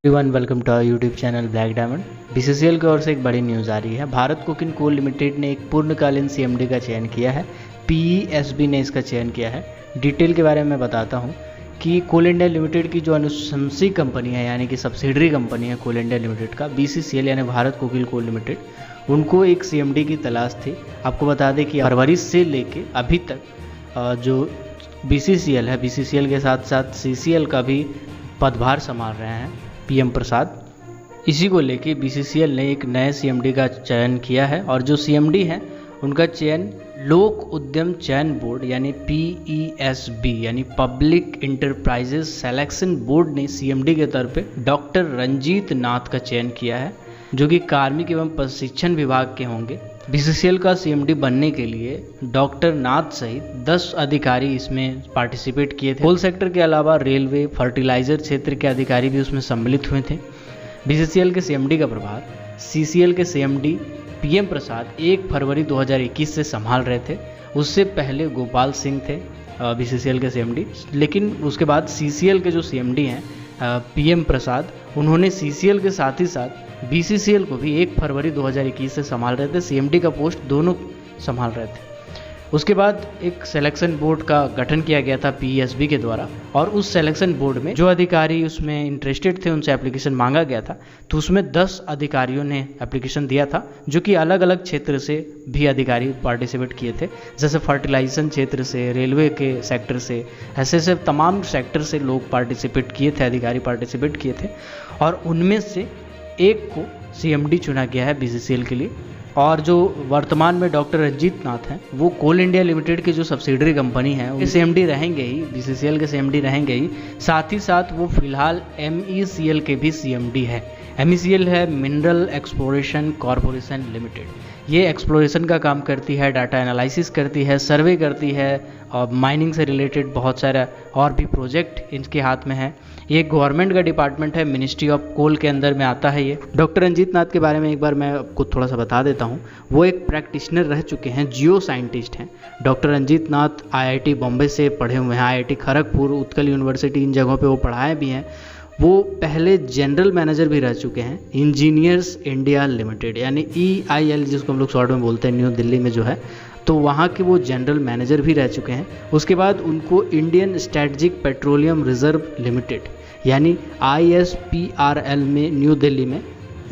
Everyone welcome to our YouTube channel Black Diamond. BCCL की ओर से एक बड़ी न्यूज़ आ रही है। भारत कोकिंग कोल लिमिटेड ने एक पूर्णकालीन सीएमडी का चयन किया है। पीईएसबी ने इसका चयन किया है। डिटेल के बारे में बताता हूँ कि कोल इंडिया लिमिटेड की जो अनुशंसी कंपनी है, यानी कि सब्सिडरी कंपनी है कोल इंडिया लिमिटेड का, बीसीसीएल यानी भारत कोकिंग कोल लिमिटेड, उनको एक सीएमडी की तलाश थी। आपको बता दें कि फरवरी से लेके अभी तक जो बीसीसीएल है, बीसीसीएल के साथ साथ सीसीएल का भी पदभार संभाल रहे हैं पीएम प्रसाद। इसी को लेके बीसीसीएल ने एक नए सीएमडी का चयन किया है और जो सीएमडी है उनका चयन लोक उद्यम चयन बोर्ड यानी पीईएसबी यानी पब्लिक इंटरप्राइजेज सिलेक्शन बोर्ड ने सीएमडी के तौर पे डॉक्टर रंजीत नाथ का चयन किया है, जो कि कार्मिक एवं प्रशिक्षण विभाग के होंगे। बीसीसीएल का सीएमडी बनने के लिए डॉक्टर नाथ सहित 10 अधिकारी इसमें पार्टिसिपेट किए थे। कोल सेक्टर के अलावा रेलवे, फर्टिलाइजर क्षेत्र के अधिकारी भी उसमें सम्मिलित हुए थे। बीसीसीएल के सीएमडी का प्रभार सीसीएल के सीएमडी पीएम प्रसाद 1 फरवरी 2021 से संभाल रहे थे। उससे पहले गोपाल सिंह थे बीसीसीएल के सीएमडी, लेकिन उसके बाद सीसीएल के जो सीएमडी हैं पीएम प्रसाद, उन्होंने सीसीएल के साथ ही साथ बीसीसीएल को भी 1 फरवरी 2021 से संभाल रहे थे। सीएमडी का पोस्ट दोनों संभाल रहे थे। उसके बाद एक सिलेक्शन बोर्ड का गठन किया गया था पीईएसबी के द्वारा, और उस सिलेक्शन बोर्ड में जो अधिकारी उसमें इंटरेस्टेड थे उनसे एप्लीकेशन मांगा गया था। तो उसमें 10 अधिकारियों ने एप्लीकेशन दिया था, जो कि अलग अलग क्षेत्र से भी अधिकारी पार्टिसिपेट किए थे, जैसे फर्टिलाइजेशन क्षेत्र से, रेलवे के सेक्टर से, ऐसे तमाम सेक्टर से लोग पार्टिसिपेट किए थे, अधिकारी पार्टिसिपेट किए थे। और उनमें से एक को सीएमडी चुना गया है बीसीसीएल के लिए। और जो वर्तमान में डॉक्टर रंजीत नाथ हैं, वो कोल इंडिया लिमिटेड की जो सब्सिडरी कंपनी है उनके सीएमडी रहेंगे ही, बीसीसीएल के सीएमडी रहेंगे ही। साथ ही साथ वो फिलहाल एमईसीएल के भी सीएमडी है। एमईसीएल है मिनरल एक्सप्लोरेशन कॉरपोरेशन लिमिटेड। ये एक्सप्लोरेशन का काम करती है, डाटा एनालिसिस करती है, सर्वे करती है, और माइनिंग से रिलेटेड बहुत सारा और भी प्रोजेक्ट इनके हाथ में है। ये गवर्नमेंट का डिपार्टमेंट है, मिनिस्ट्री ऑफ कोल के अंदर में आता है ये। डॉक्टर रंजीत नाथ के बारे में एक बार मैं आपको थोड़ा सा बता देता हूँ। वो एक प्रैक्टिशनर रह चुके हैं, जियो साइंटिस्ट हैं। डॉक्टर रंजीत नाथ आईआईटी बॉम्बे से पढ़े हुए हैं, आईआईटी खड़गपुर, उत्कल यूनिवर्सिटी, इन जगहों पे वो पढ़ाए भी हैं। वो पहले जनरल मैनेजर भी रह चुके हैं इंजीनियर्स इंडिया लिमिटेड यानी EIL, जिसको हम लोग शॉर्ट में बोलते हैं, न्यू दिल्ली में जो है, तो वहाँ के वो जनरल मैनेजर भी रह चुके हैं। उसके बाद उनको Indian strategic petroleum reserve limited यानी ISPRL में, न्यू दिल्ली में,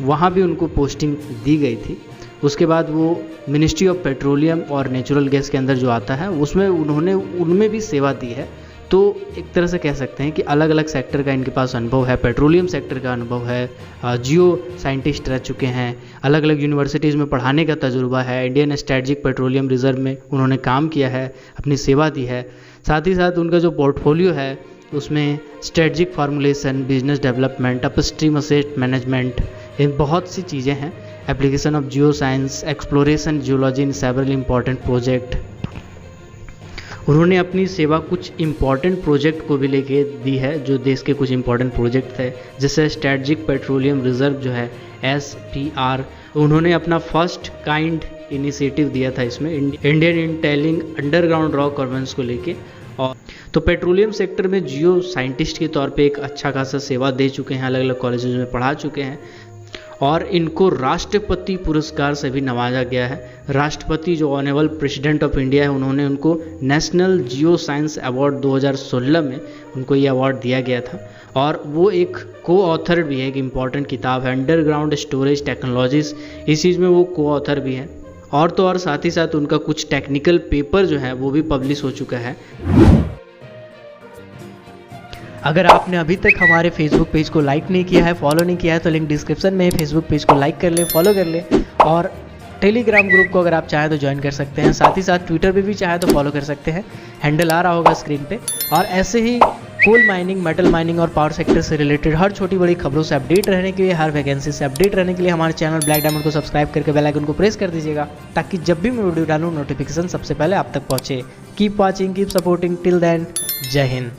वहाँ भी उनको पोस्टिंग दी गई थी। उसके बाद वो मिनिस्ट्री ऑफ पेट्रोलियम और नेचुरल गैस के अंदर जो आता है उसमें उन्होंने उनमें भी सेवा दी है। तो एक तरह से कह सकते हैं कि अलग अलग सेक्टर का इनके पास अनुभव है। पेट्रोलियम सेक्टर का अनुभव है, जियो साइंटिस्ट रह चुके हैं, अलग अलग यूनिवर्सिटीज़ में पढ़ाने का तजुर्बा है, इंडियन स्ट्रेटजिक पेट्रोलियम रिजर्व में उन्होंने काम किया है, अपनी सेवा दी है। साथ ही साथ उनका जो पोर्टफोलियो है उसमें strategic formulation, business development, upstream asset management, इन बहुत सी चीज़ें हैं। Application of geo science, exploration geology in several important project. उन्होंने अपनी सेवा कुछ इम्पॉर्टेंट प्रोजेक्ट को भी लेके दी है, जो देश के कुछ इम्पॉर्टेंट प्रोजेक्ट थे, जैसे स्ट्रेटजिक पेट्रोलियम रिजर्व जो है SPR। उन्होंने अपना फर्स्ट काइंड इनिशिएटिव दिया था इसमें, इंडियन इंटेलिंग अंडरग्राउंड रॉक कॉर्वेंस को लेके। और तो पेट्रोलियम सेक्टर में जियो साइंटिस्ट के तौर पे एक अच्छा खासा सेवा दे चुके हैं, अलग अलग कॉलेजेस में पढ़ा चुके हैं, और इनको राष्ट्रपति पुरस्कार से भी नवाजा गया है। राष्ट्रपति जो ऑनरेबल प्रेसिडेंट ऑफ इंडिया है, उन्होंने उनको नेशनल जियो साइंस अवार्ड 2016 में उनको ये अवार्ड दिया गया था। और वो एक को ऑथर भी है, एक इम्पॉर्टेंट किताब है अंडरग्राउंड स्टोरेज टेक्नोलॉजीज, इस चीज़ में वो को ऑथर भी है। और तो और साथ ही साथ उनका कुछ टेक्निकल पेपर जो है वो भी पब्लिश हो चुका है। अगर आपने अभी तक हमारे फेसबुक पेज को लाइक नहीं किया है, फॉलो नहीं किया है, तो लिंक डिस्क्रिप्शन में है। फेसबुक पेज को लाइक कर ले, फॉलो कर ले, और टेलीग्राम ग्रुप को अगर आप चाहें तो ज्वाइन कर सकते हैं। साथ ही साथ ट्विटर पे भी चाहे तो फॉलो कर सकते हैं, हैंडल आ रहा होगा स्क्रीन पे। और ऐसे ही कोल माइनिंग, मेटल माइनिंग और पावर सेक्टर से रिलेटेड हर छोटी बड़ी खबरों से अपडेट रहने के लिए, हर वैकेंसी से अपडेट रहने के लिए हमारे चैनल ब्लैक डायमंड को सब्सक्राइब करके बेल आइकन को प्रेस कर दीजिएगा, ताकि जब भी मैं वीडियो डालूँ नोटिफिकेशन सबसे पहले आप तक पहुँचे। Keep watching, keep supporting, till then, जय हिंद।